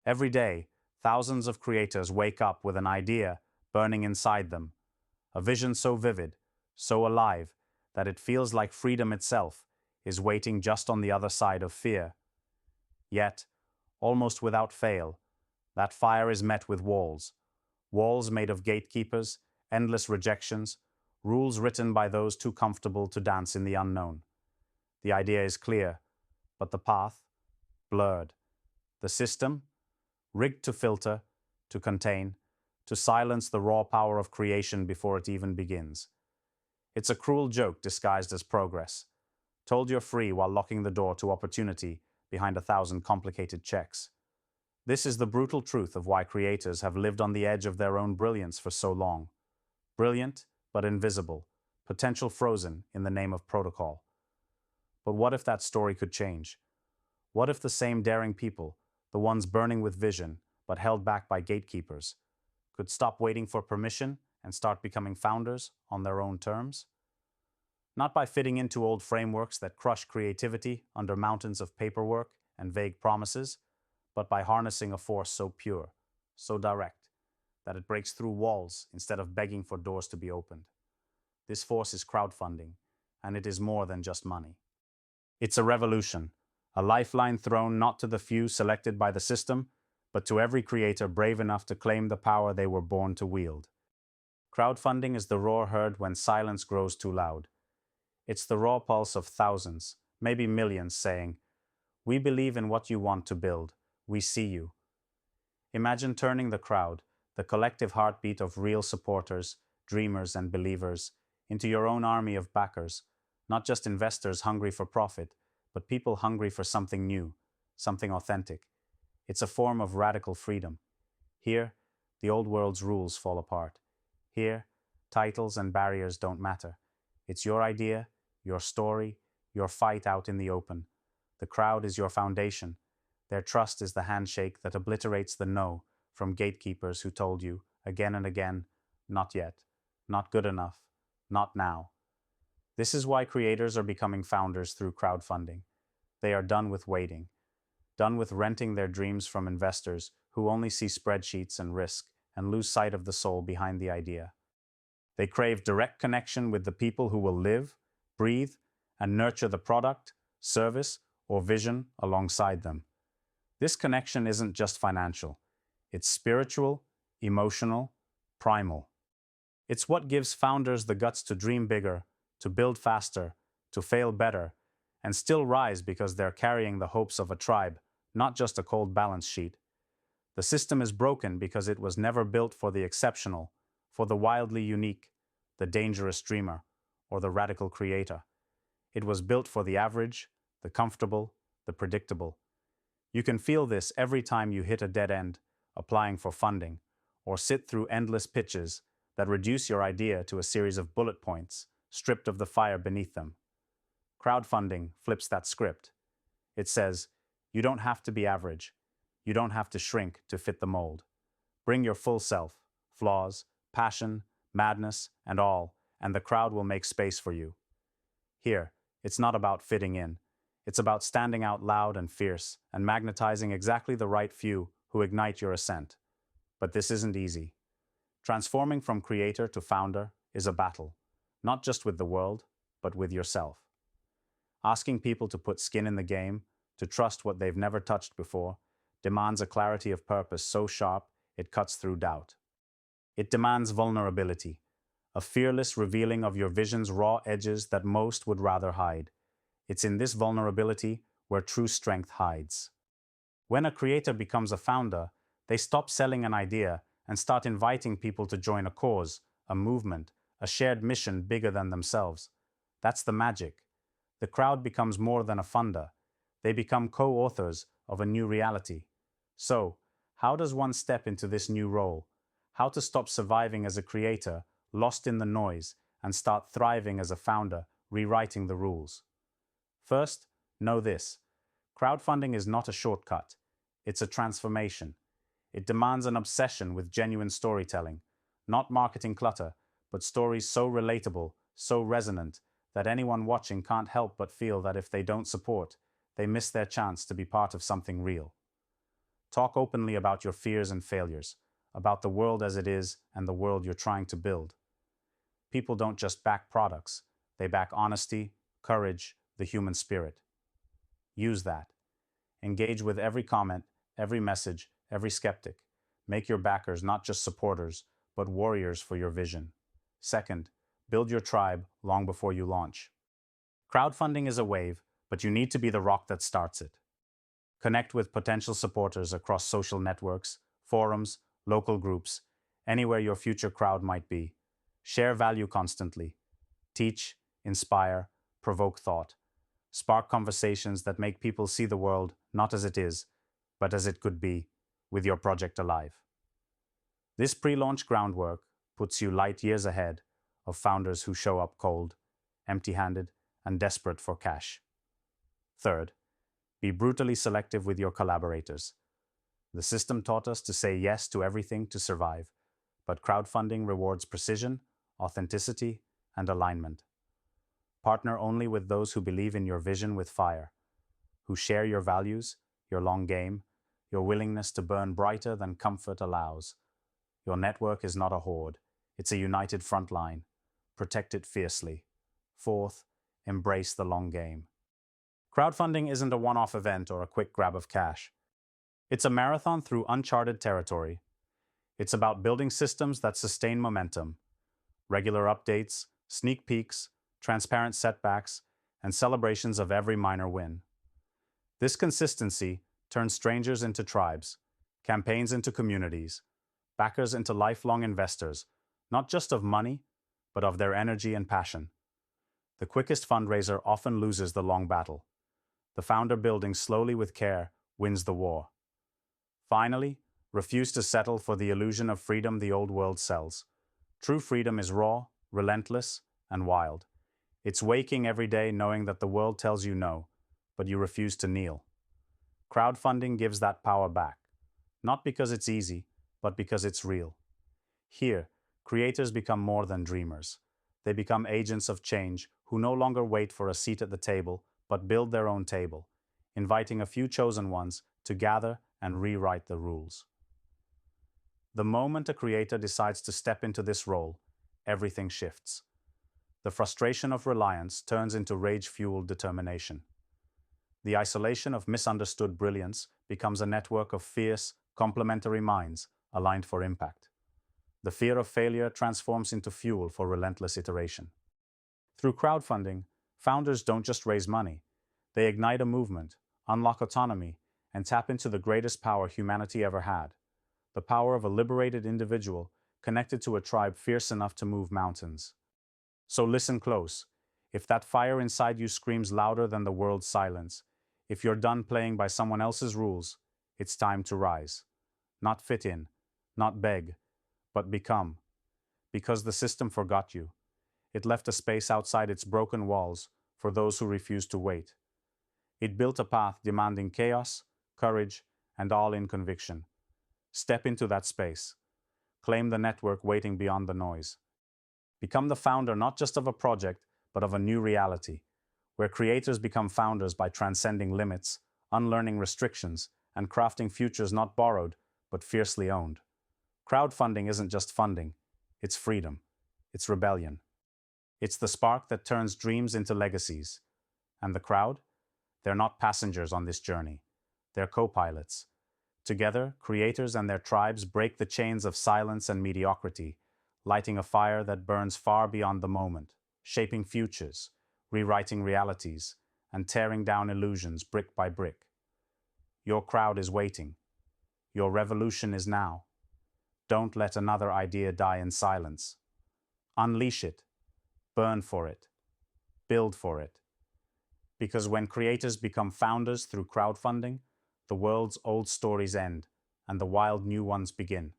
Every day, thousands of creators wake up with an idea burning inside them, a vision so vivid, so alive, that it feels like freedom itself is waiting just on the other side of fear. Yet, almost without fail, that fire is met with walls. Walls made of gatekeepers, endless rejections, rules written by those too comfortable to dance in the unknown. The idea is clear, but the path, blurred. The system, rigged to filter, to contain, to silence the raw power of creation before it even begins. It's a cruel joke disguised as progress, told you're free while locking the door to opportunity behind 1,000 complicated checks. This is the brutal truth of why creators have lived on the edge of their own brilliance for so long. Brilliant, but invisible, potential frozen in the name of protocol. But what if that story could change? What if the same daring people, the ones burning with vision, but held back by gatekeepers, could stop waiting for permission and start becoming founders on their own terms? Not by fitting into old frameworks that crush creativity under mountains of paperwork and vague promises, but by harnessing a force so pure, so direct, that it breaks through walls instead of begging for doors to be opened. This force is crowdfunding, and it is more than just money. It's a revolution, a lifeline thrown not to the few selected by the system, but to every creator brave enough to claim the power they were born to wield. Crowdfunding is the roar heard when silence grows too loud. It's the raw pulse of thousands, maybe millions, saying, "We believe in what you want to build. We see you." Imagine turning the crowd, the collective heartbeat of real supporters, dreamers, and believers, into your own army of backers, not just investors hungry for profit, but people hungry for something new, something authentic. It's a form of radical freedom. Here, the old world's rules fall apart. Here, titles and barriers don't matter. It's your idea, your story, your fight out in the open. The crowd is your foundation. Their trust is the handshake that obliterates the no from gatekeepers who told you, again and again, not yet, not good enough, not now. This is why creators are becoming founders through crowdfunding. They are done with waiting, done with renting their dreams from investors who only see spreadsheets and risk and lose sight of the soul behind the idea. They crave direct connection with the people who will live, breathe, and nurture the product, service, or vision alongside them. This connection isn't just financial. It's spiritual, emotional, primal. It's what gives founders the guts to dream bigger, to build faster, to fail better, and still rise because they're carrying the hopes of a tribe, not just a cold balance sheet. The system is broken because it was never built for the exceptional, for the wildly unique, the dangerous dreamer, or the radical creator. It was built for the average, the comfortable, the predictable. You can feel this every time you hit a dead end, applying for funding, or sit through endless pitches that reduce your idea to a series of bullet points, stripped of the fire beneath them. Crowdfunding flips that script. It says, you don't have to be average. You don't have to shrink to fit the mold. Bring your full self, flaws, passion, madness, and all, and the crowd will make space for you. Here, it's not about fitting in. It's about standing out loud and fierce and magnetizing exactly the right few who ignite your ascent. But this isn't easy. Transforming from creator to founder is a battle, not just with the world, but with yourself. Asking people to put skin in the game, to trust what they've never touched before, demands a clarity of purpose so sharp it cuts through doubt. It demands vulnerability, a fearless revealing of your vision's raw edges that most would rather hide. It's in this vulnerability where true strength hides. When a creator becomes a founder, they stop selling an idea and start inviting people to join a cause, a movement, a shared mission bigger than themselves. That's the magic. The crowd becomes more than a funder. They become co-authors of a new reality. So, how does one step into this new role? How to stop surviving as a creator, lost in the noise, and start thriving as a founder, rewriting the rules? First, know this. Crowdfunding is not a shortcut. It's a transformation. It demands an obsession with genuine storytelling, not marketing clutter, but stories so relatable, so resonant, that anyone watching can't help but feel that if they don't support, they miss their chance to be part of something real. Talk openly about your fears and failures, about the world as it is and the world you're trying to build. People don't just back products, they back honesty, courage, the human spirit. Use that. Engage with every comment, every message, every skeptic. Make your backers not just supporters, but warriors for your vision. Second, build your tribe long before you launch. Crowdfunding is a wave, but you need to be the rock that starts it. Connect with potential supporters across social networks, forums, local groups, anywhere your future crowd might be. Share value constantly. Teach, inspire, provoke thought. Spark conversations that make people see the world not as it is, but as it could be, with your project alive. This pre-launch groundwork puts you light years ahead of founders who show up cold, empty-handed, and desperate for cash. Third, be brutally selective with your collaborators. The system taught us to say yes to everything to survive, but crowdfunding rewards precision, authenticity, and alignment. Partner only with those who believe in your vision with fire, who share your values, your long game, your willingness to burn brighter than comfort allows. Your network is not a horde, it's a united front line. Protect it fiercely. Fourth, embrace the long game. Crowdfunding isn't a one-off event or a quick grab of cash. It's a marathon through uncharted territory. It's about building systems that sustain momentum. Regular updates, sneak peeks, transparent setbacks, and celebrations of every minor win. This consistency turns strangers into tribes, campaigns into communities, backers into lifelong investors, not just of money, but of their energy and passion. The quickest fundraiser often loses the long battle. The founder building slowly with care wins the war. Finally, refuse to settle for the illusion of freedom the old world sells. True freedom is raw, relentless, and wild. It's waking every day knowing that the world tells you no, but you refuse to kneel. Crowdfunding gives that power back, not because it's easy, but because it's real. Here, creators become more than dreamers. They become agents of change who no longer wait for a seat at the table, but build their own table, inviting a few chosen ones to gather and rewrite the rules. The moment a creator decides to step into this role, everything shifts. The frustration of reliance turns into rage-fueled determination. The isolation of misunderstood brilliance becomes a network of fierce, complementary minds aligned for impact. The fear of failure transforms into fuel for relentless iteration. Through crowdfunding, founders don't just raise money. They ignite a movement, unlock autonomy, and tap into the greatest power humanity ever had. The power of a liberated individual connected to a tribe fierce enough to move mountains. So listen close. If that fire inside you screams louder than the world's silence, if you're done playing by someone else's rules, it's time to rise. Not fit in, not beg, but become. Because the system forgot you. It left a space outside its broken walls for those who refused to wait. It built a path demanding chaos, courage, and all-in conviction. Step into that space. Claim the network waiting beyond the noise. Become the founder not just of a project, but of a new reality, where creators become founders by transcending limits, unlearning restrictions, and crafting futures not borrowed, but fiercely owned. Crowdfunding isn't just funding, it's freedom, it's rebellion. It's the spark that turns dreams into legacies. And the crowd? They're not passengers on this journey. They're co-pilots. Together, creators and their tribes break the chains of silence and mediocrity, lighting a fire that burns far beyond the moment, shaping futures, rewriting realities, and tearing down illusions brick by brick. Your crowd is waiting. Your revolution is now. Don't let another idea die in silence. Unleash it. Burn for it. Build for it. Because when creators become founders through crowdfunding, the world's old stories end and the wild new ones begin.